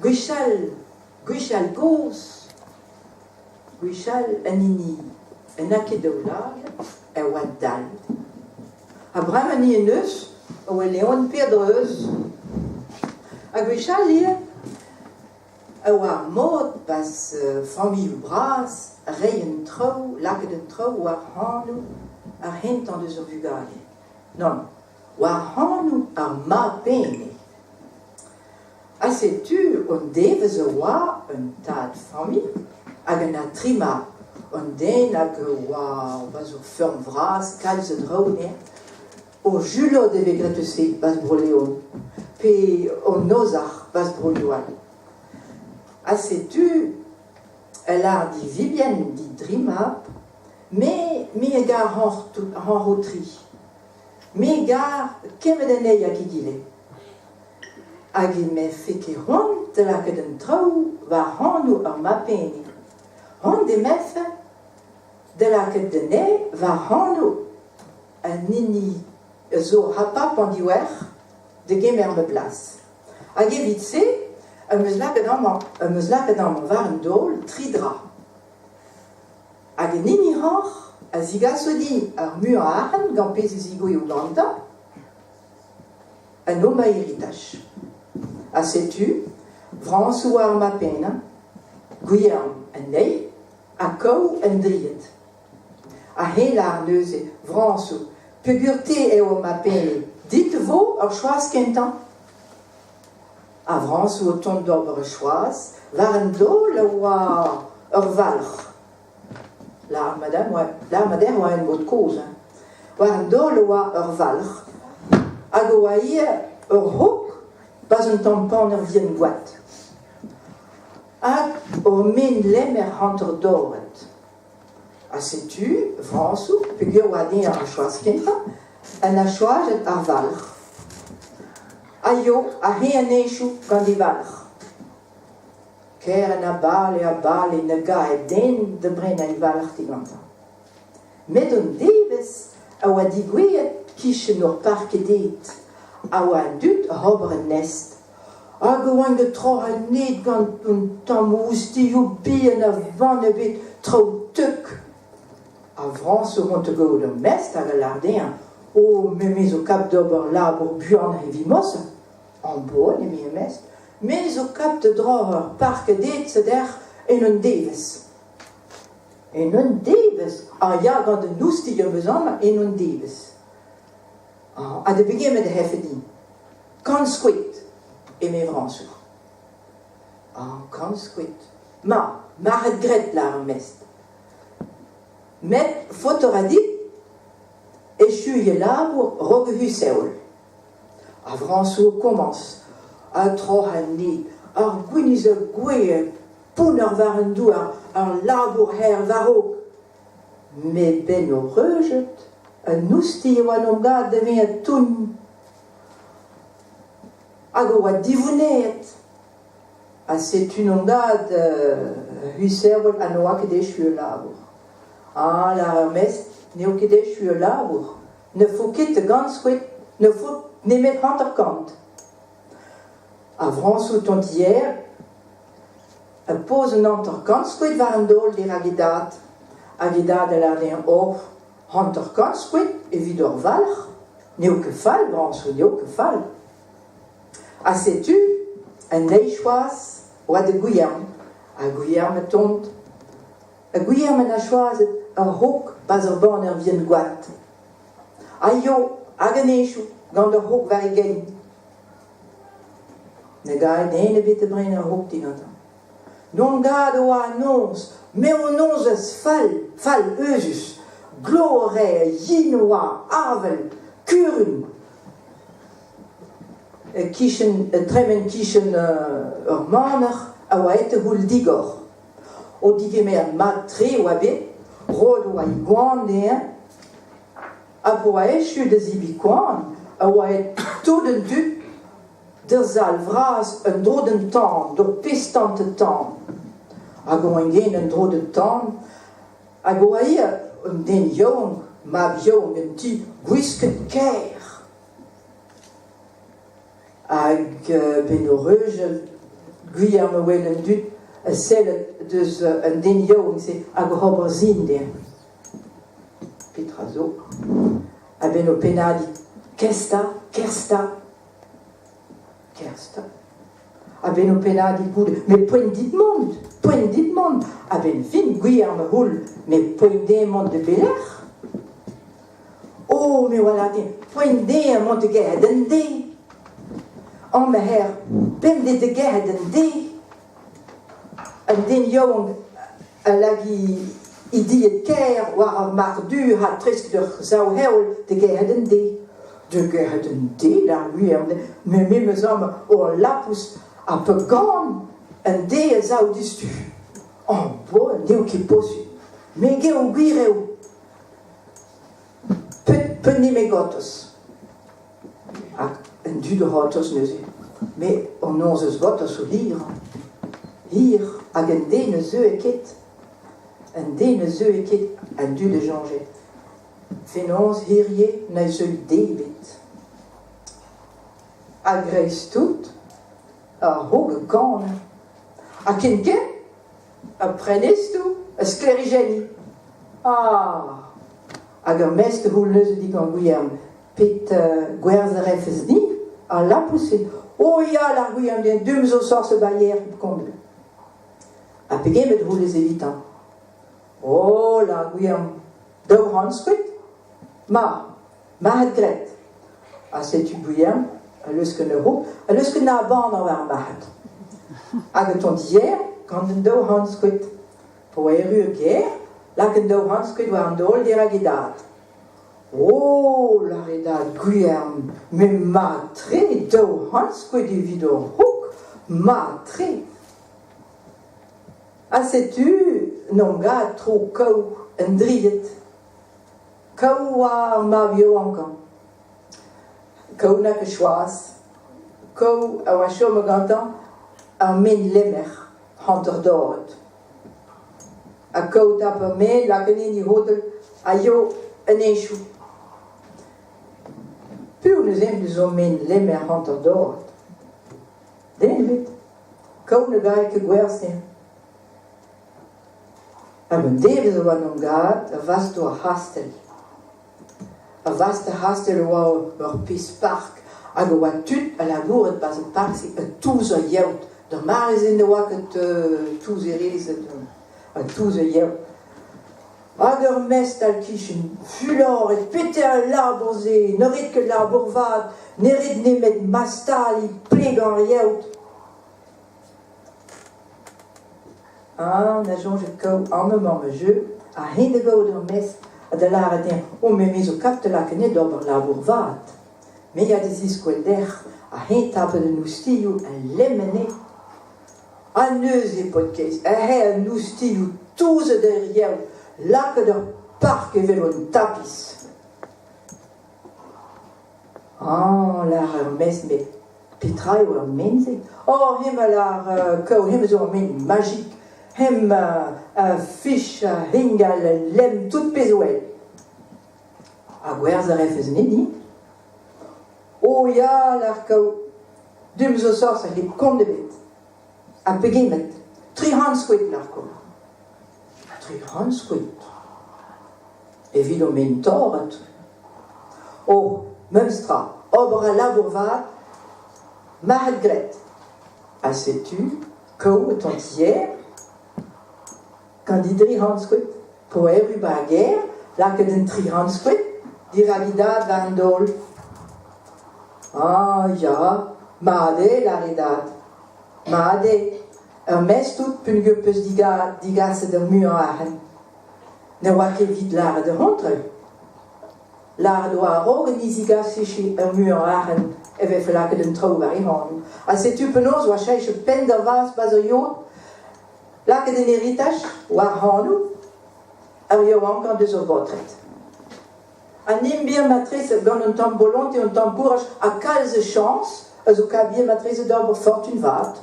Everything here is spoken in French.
Guichal gos, Guichal anini, en akedolag, e waddal. Abram ani en eus, o e leon pedreus. A Guichal hier, a war mod pas famille bras, reien trouw, laket en trouw, war hanu, ar hent an deus ur vugale. Non, war hanu ar ma pene. A setu, on devez a oa un tad famille, hag an a trima, on den hag oa, bas ur ferm vras, kalz a draoner, o julo deve gretese bas broleon, pe o nozar bas broleoal. A setu, el ar di vibien di drimap, me egar han rotri, me egar kemedenei hag igile. Hag me feke hon de la ket en trao va hanu ar mapene. Hon de mefe de la ket de ne va hanu an nini zo hapa pandiwer de gemer me plas. Hag evit se, meus laket an var en dol tridra. Hag nini hor a ziga sodi ar mu a aren gant pez zigo e Uganda an oma heritage. A setu, Vransou ar ma pena, Guillerme en nei, a kou en driet. A helar neuze, Vransou, pegurte eo ma pene, dit vo ar choaz kentan. A Vransou o tont d'ober ar choaz, var en do le oa ur valr. La armader oa en bod koz. War en do le oa ur valr. Hag oa ur hok, pas un tampon ur vien goat. Hag ur men lemer hanter doret. A setu, Vransou, pegur oa den ar choaz kentan, an a choazet ar valr. A yo, a he an eishou gant e valr. Ker en a bal e nega e den de bren a e valr ti gantan. Met un devez a oa digouet kichen ur parkedet, a oa an dut a hober en nest. Hag oa an getro a net gant un tamousti ou bien a van e bet tro tuk. A Vransou gant a gaout an mest hag a lardean, o me zo kap d'ober labour buan a evimos, an bon e mi a mest, me zo kap de drover parkedet seder en un devez. En un devez, a ya gant de nousti a bezan en un devez. A de begin met de heffedien. Kan squid e me Vransou. Kan squid. Ma het gret la ar mest. Met fotoradit e chuie labour rogehu seol. A Vransou commence a tro an nid, ar gwiniz a gwe, poun ar var an dou, ar labour her varok. Me ben o rejet, an nousti oa an gad devin a toun. Hag oa divounet. A setu an gad huservol an oa ket echu labour. La ar mest, neo ket echu labour. Ne fo ket gant skwet, ne fo nemet hanter kant. A Vransou tont hier, a poz an hanter kant skwet war an dol der agedat. Agedat a larde an or hanter kant skwet evit ur valr. Neo ke fall, Vransou, neo ke fall. A setu, an neichoaz oa de Guillerme. A Guillerme tont. A Guillerme a choazet ur hok bas ur ban ur vien goat. A yo, hag an eishou, gant ur hok var e gen. Ne ga den e bet e bren ur hok din atan. Non gad oa annons, me o annons eus fall eusus, glore, yinoa, avel, kurun. Tremen kichen ur maner a oa ete houl digor. O digemer mat tre oa bet, rod oa i gwan deen, a oa echu de zibi kwan, a oa et tout de dut der zal vras un dro den tan, d'ur pestante tan. Hag oa gen un dro den tan, hag oa un den yong, ma yong, un ti gwisket ker. Hag ben o reujel Guillermo Wellen Dut, celle dus een den jong se aghober zinde. Pitrazo. Aben o penadi kersta. Aben o penadi goud, mais point dit monde. Aben fin Guillermo Hull, mais point des monde de Bel Air. Oh, mais voilà, point des monde de Gerden D. Oh, mijn her, ben dit de Gerden D. En den jong, lagi die het keer waar maar du had trisker zou heel de Gerden D. De Gerden D, daar weer, met me samen, o lapus, a pegan, en D zou dus tu. Oh, boy, deu que posso. Me geu guireu. Peni me gotos. En du de hotos neuze. Mais on onze gotos o hier, agen dene zeu eket. En dene zeu eket, en du de janger. Finons hierje, na zeu David. A greis tout, a hoge kan. A kenken, a prenes tu, a sklerigeni. Hag ar meste houl neuze dik an Guillaume. Pet gwerzerefes ni, a la pousse. Oh ya, la Guillaume, den dum zo sor se baier konde. A pegemet houl ez evitan. Oh, la Guillaume, dau hanskrit, ma het gret. A setu Guillaume, a leusken euro, a leusken na ban an war mahat. Hag ton dier, quand den dau hanskrit, po eru ger, laken dau hanskrit war an dol der agedat. Oh, la redat Guillaume, me ma tre dau hanskrit evit o hook, ma tre. A setu, non ga tro kou en driet. Kou war ma bio ankan. Kou na ke choas. Kou a wa chome gantan, a men lemmer, hanter doret. A kou taper men, laken in die hotel, a jo en echou. Puur ne zem dus om men lemmer, hanter doret. Den wit. Kou ne ga ik gwersen. En deze wat om gaat, was door hastel. Was de hastel waar pis park. En wat tut, a la boer het was een park, een toeze jout. De maar is in de wak het toeze reis, een toeze jout. Ager mest al kischen, fulor, het pitte al laborzee, nerit ke laborvat, nerit ne met mastali, pleg an jout. Na jonge kou anneman me jeu, a hinde gouder mes, a de lare den, me mis o kapte lake net ober labour vat. Me ya des iskwel der, a hen tape de noustillou en lemene. A neus e podkez, a he a noustillou touze der jou, lake der park evel un tapis. Lare mes, me petrai o menze. Oh, hem a lare kou, hem zo men magik. Hem fish, hingal, lem, tout pezouel. A gwerzerefes nedi. O ya, l'ar kou, dum zo sors a hip konde bet. A pegemet, 3 handsquit l'ar kou. 3 handsquit. Evit o men toret. O, mumstra, ober a labourvat, mahat gret. A setu, kou, ton tier, quand die 3 handsquit, po eru ba ger, lake den 3 handsquit, die ralidat van dol. Ja, made la redat. Made, mes tout pun gepeus digase der muur ahen. Ne oa ket vit lare de hontre. Lare doa rogen isigas fichi muur ahen, eve lake den tro var i hon. A setu penaos oa cheiche pen der vas bas o jod, lake den heritage, war hanou, ar yo ankan deus o botret. A nim bier matrice gant un tamm bolont e un tamm bouraj a kalze chans, a zo ka bier matrice d'ober fortune vat.